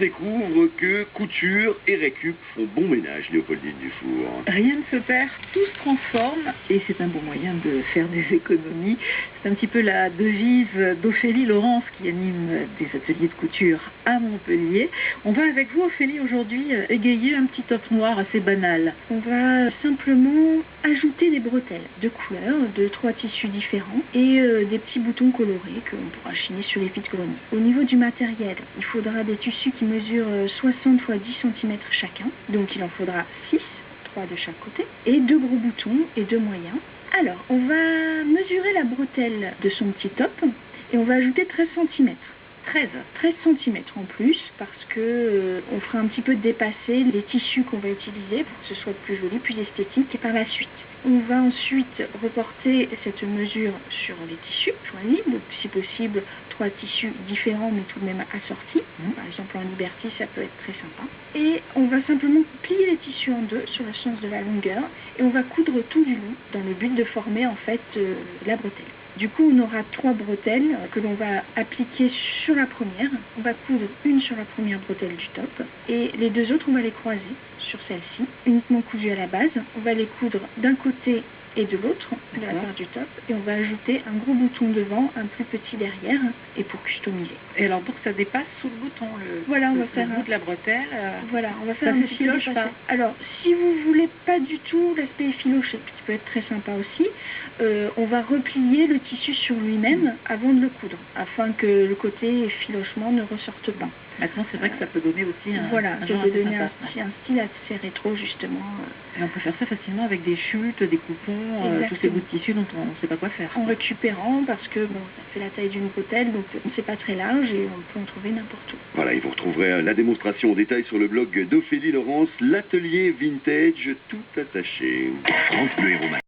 découvre que couture et récup font bon ménage, Léopoldine Dufour. Rien ne se perd, tout se transforme et c'est un bon moyen de faire des économies. C'est un petit peu la devise d'Ophélie Laurence qui anime des ateliers de couture à Montpellier. On va avec vous, Ophélie, aujourd'hui égayer un petit top noir assez banal. On va simplement ajouter des bretelles de couleurs, de 3 tissus différents et des petits boutons colorés que l'on pourra chiner sur les fils de colonie. Au niveau du matériel, il faudra des tissus qui mesurent 60 x 10 cm chacun, donc il en faudra 6, 3 de chaque côté, et 2 gros boutons et 2 moyens. Alors, on va mesurer la bretelle de son petit top et on va ajouter 13 cm. 13 cm en plus parce que on fera un petit peu dépasser les tissus qu'on va utiliser pour que ce soit plus joli, plus esthétique et par la suite. On va ensuite reporter cette mesure sur les tissus choisis, donc si possible 3 tissus différents mais tout de même assortis. Par exemple en Liberty ça peut être très sympa. Et on va simplement plier les tissus en deux sur le sens de la longueur et on va coudre tout du long dans le but de former en fait la bretelle. Du coup, on aura 3 bretelles que l'on va appliquer sur la première. On va coudre une sur la première bretelle du top et les 2 autres, on va les croiser sur celle-ci, uniquement cousues à la base. On va les coudre d'un côté et de l'autre de la part du top et on va ajouter un gros bouton devant, un plus petit derrière et pour customiser. Et alors pour que ça dépasse sous le bouton, voilà, on va faire le bout de la bretelle. Voilà, on va faire un petit filoche pas. Alors, si vous voulez pas du tout l'aspect effiloché, qui peut être très sympa aussi, on va replier le tissu sur lui-même avant de le coudre, afin que le côté effilochement ne ressorte pas. Maintenant, c'est vrai que ça peut donner aussi un voilà, ça peut donner un sympa. style assez rétro, justement. Et on peut faire ça facilement avec des chutes, des coupons, tous ces bouts de tissu dont on ne sait pas quoi faire. En récupérant, parce que bon, ça fait la taille d'une bretelle, donc c'est pas très large et on peut en trouver n'importe où. Voilà, et vous retrouverez la démonstration en détail sur le blog d'Ophélie Laurence, l'atelier vintage tout attaché. France Bleu Héros.